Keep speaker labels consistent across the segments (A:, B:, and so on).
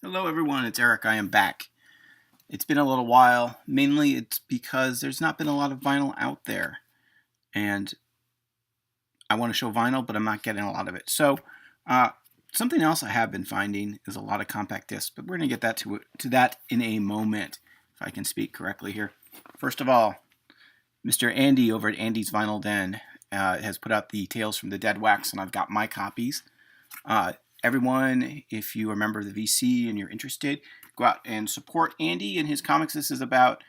A: Hello, everyone. It's Eric. I am back. It's been a little while. Mainly, it's because there's not been a lot of vinyl out there, and I want to show vinyl, but I'm not getting a lot of it. So, uh, something else I have been finding is a lot of compact discs, but we're going to get to that in a moment, if I can speak correctly here. First of all, Mr. Andy over at Andy's Vinyl Den has put out the Tales from the Dead wax, and I've got my copies. Uh, Everyone, if you are a member of the VC and you're interested, go out and support Andy and his comics. This is about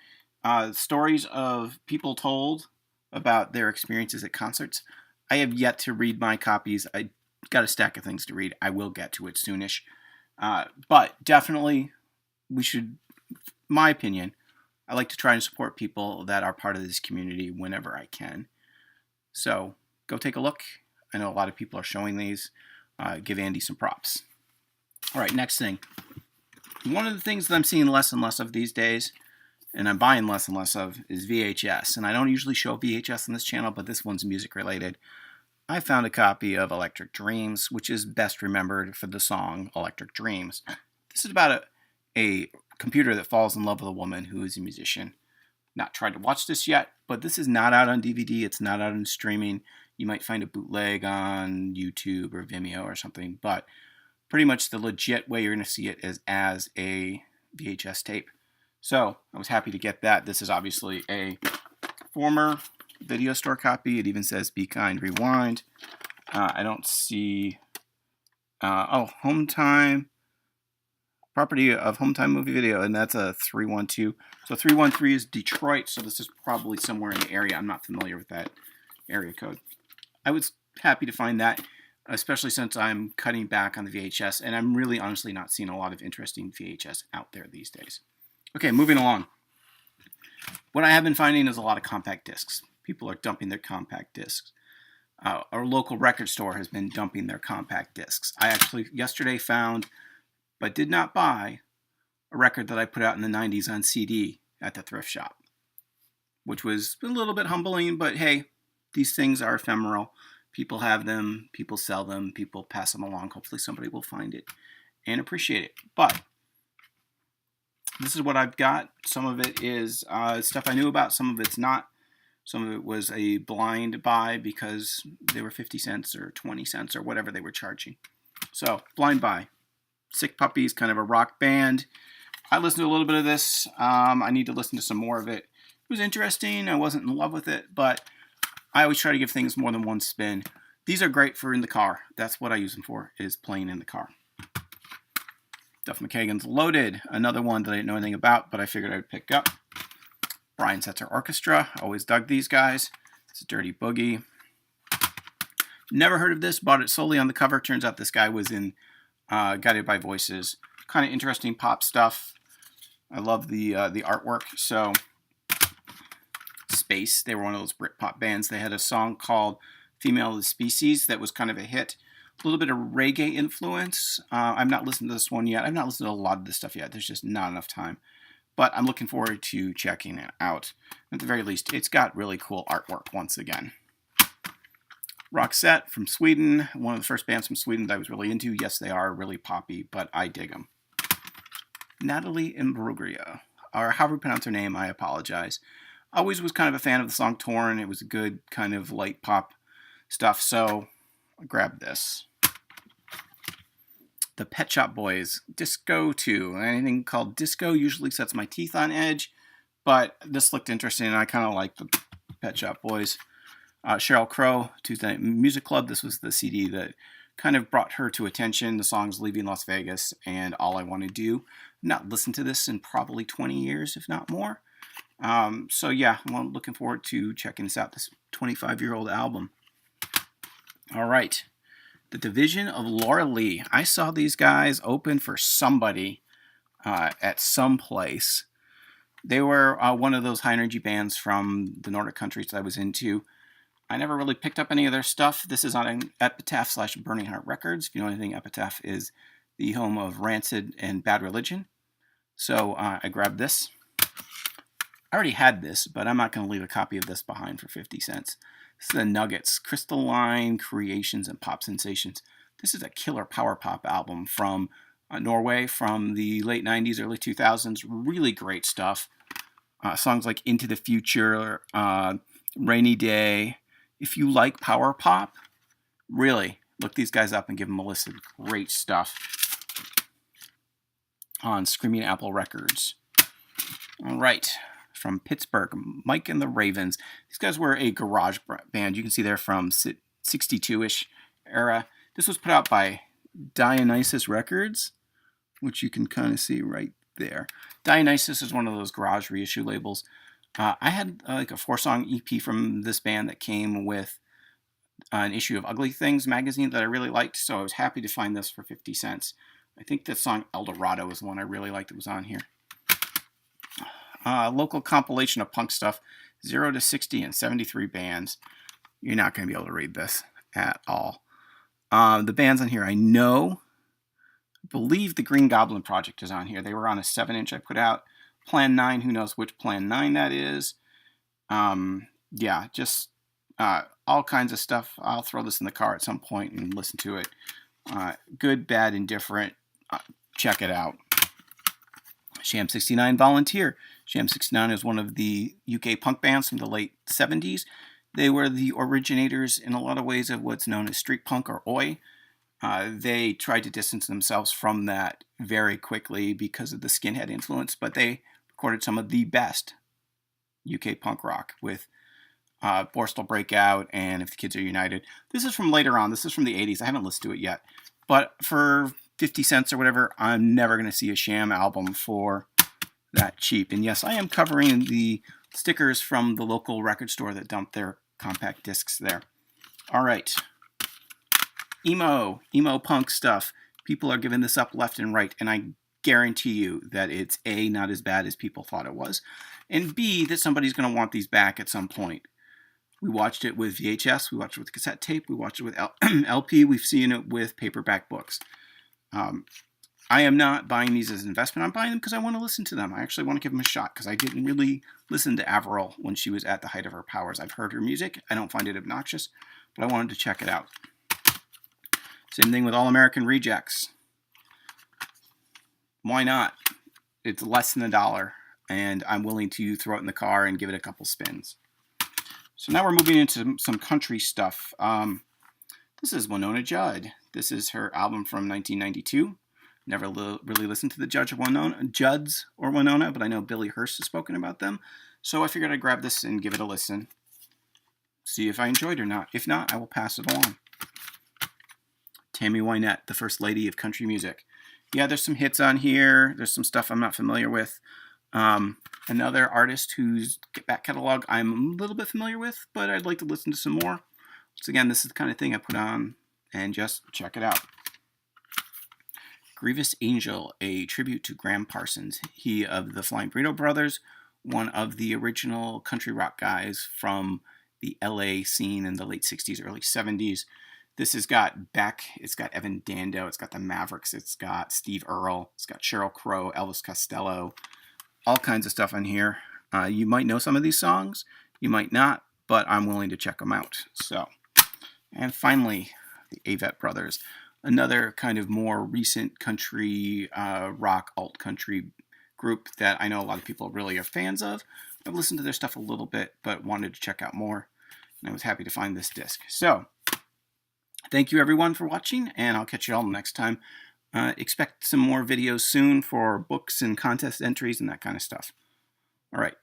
A: stories of people told about their experiences at concerts. I have yet to read my copies. I got a stack of things to read. I will get to it soonish. But definitely, we should, my opinion, I like to try and support people that are part of this community whenever I can. So go take a look. I know a lot of people are showing these. Give Andy some props. All right, next thing. One of the things that I'm seeing less and less of these days, and I'm buying less and less of, is VHS. And I don't usually show VHS on this channel, but this one's music related. I found a copy of Electric Dreams, which is best remembered for the song Electric Dreams. This is about a computer that falls in love with a woman who is a musician. Not tried to watch this yet, but this is not out on DVD. It's not out on streaming. You might find a bootleg on YouTube or Vimeo or something, but pretty much the legit way you're going to see it is as a VHS tape. So I was happy to get that. This is obviously a former video store copy. It even says Be Kind Rewind. I don't see... Home Time. Property of Home Time Movie Video, and that's a 312. So 313 is Detroit, so this is probably somewhere in the area. I'm not familiar with that area code. I was happy to find that, especially since I'm cutting back on the VHS, and I'm really honestly not seeing a lot of interesting VHS out there these days. Okay, moving along. What I have been finding is a lot of compact discs. People are dumping their compact discs. Our local record store has been dumping their compact discs. I actually yesterday found, but did not buy, a record that I put out in the 90s on CD at the thrift shop, which was a little bit humbling, but hey, these things are ephemeral. People have them, people sell them, people pass them along. Hopefully somebody will find it and appreciate it. But this is what I've got. Some of it is stuff I knew about, some of it's not. Some of it was a blind buy because they were 50 cents or 20 cents or whatever they were charging. So, blind buy. Sick Puppies, kind of a rock band. I listened to a little bit of this. I need to listen to some more of it. It was interesting. I wasn't in love with it, but I always try to give things more than one spin. These are great for in the car. That's what I use them for, is playing in the car. Duff McKagan's Loaded, another one that I didn't know anything about, but I figured I would pick up. Brian Setzer Orchestra, always dug these guys. It's a Dirty Boogie. Never heard of this, bought it solely on the cover. Turns out this guy was in Guided by Voices. Kind of interesting pop stuff. I love the artwork. So, Space, they were one of those Britpop bands. They had a song called Female of the Species that was kind of a hit. A little bit of reggae influence. I've not listened to this one yet. I've not listened to a lot of this stuff yet. There's just not enough time. But I'm looking forward to checking it out. At the very least, it's got really cool artwork once again. Roxette from Sweden, one of the first bands from Sweden that I was really into. Yes, they are really poppy, but I dig them. Natalie Imbruglia, or however you pronounce her name, I apologize. Always was kind of a fan of the song Torn. It was a good kind of light pop stuff, so I grabbed this. The Pet Shop Boys, Disco 2. Anything called disco usually sets my teeth on edge, but this looked interesting, and I kind of like the Pet Shop Boys. Sheryl Crow, Tuesday Night Music Club. This was the CD that kind of brought her to attention. The song's Leaving Las Vegas and All I Want to Do. I've not listened to this in probably 20 years, if not more. So yeah, I'm looking forward to checking this out, this 25-year-old album. All right. The Division of Laura Lee. I saw these guys open for somebody at some place. They were one of those high-energy bands from the Nordic countries that I was into. I never really picked up any of their stuff. This is on Epitaph/Burning Heart Records. If you know anything, Epitaph is the home of Rancid and Bad Religion. So I grabbed this. I already had this, but I'm not going to leave a copy of this behind for 50 cents. This is the Nuggets, Crystalline Creations and Pop Sensations. This is a killer power pop album from Norway from the late 90s, early 2000s. Really great stuff. Songs like Into the Future, Rainy Day. If you like power pop, really look these guys up and give them a listen. Great stuff on Screaming Apple Records. All right, from Pittsburgh, Mike and the Ravens. These guys were a garage band. You can see they're from 62-ish era. This was put out by Dionysus Records, which you can kind of see right there. Dionysus is one of those garage reissue labels. I had like a 4-song EP from this band that came with an issue of Ugly Things magazine that I really liked, so I was happy to find this for 50 cents. I think the song El Dorado is the one I really liked that was on here. Local compilation of punk stuff, 0 to 60 and 73 bands. You're not going to be able to read this at all. The bands on here I know. I believe the Green Goblin Project is on here. They were on a 7-inch I put out. Plan 9, who knows which Plan 9 that is. Yeah, just all kinds of stuff. I'll throw this in the car at some point and listen to it. Good, bad, indifferent. Check it out. Sham 69 Volunteer. Sham 69 is one of the UK punk bands from the late 70s. They were the originators in a lot of ways of what's known as street punk or oi. They tried to distance themselves from that very quickly because of the skinhead influence, but they recorded some of the best UK punk rock with Borstal Breakout and If the Kids Are United. This is from later on. This is from the 80s. I haven't listened to it yet. But for 50 cents or whatever, I'm never going to see a Sham album for that cheap. And yes, I am covering the stickers from the local record store that dumped their compact discs there. All right. Emo punk stuff. People are giving this up left and right, and I guarantee you that it's A, not as bad as people thought it was, and B, that somebody's going to want these back at some point. We watched it with VHS, we watched it with cassette tape, we watched it with LP, we've seen it with paperback books. I am not buying these as an investment. I'm buying them because I want to listen to them. I actually want to give them a shot because I didn't really listen to Avril when she was at the height of her powers. I've heard her music. I don't find it obnoxious, but I wanted to check it out. Same thing with All American Rejects. Why not? It's less than $1, and I'm willing to throw it in the car and give it a couple spins. So now we're moving into some country stuff. This is Winona Judd. This is her album from 1992. Never really listened to the Judds or Winona, but I know Billy Hurst has spoken about them. So I figured I'd grab this and give it a listen. See if I enjoyed it or not. If not, I will pass it along. Tammy Wynette, the first lady of country music. Yeah, there's some hits on here. There's some stuff I'm not familiar with. Another artist whose back catalog I'm a little bit familiar with, but I'd like to listen to some more. Once again, this is the kind of thing I put on and just check it out. Grievous Angel, a tribute to Graham Parsons. He of the Flying Burrito Brothers, one of the original country rock guys from the LA scene in the late 60s, early 70s. This has got Beck, it's got Evan Dando, it's got the Mavericks, it's got Steve Earle, it's got Sheryl Crow, Elvis Costello, all kinds of stuff on here. You might know some of these songs, you might not, but I'm willing to check them out. So, and finally, the Avett Brothers, another kind of more recent country rock, alt country group that I know a lot of people really are fans of. I've listened to their stuff a little bit, but wanted to check out more, and I was happy to find this disc. So, thank you everyone for watching, and I'll catch you all next time. Expect some more videos soon for books and contest entries and that kind of stuff. All right.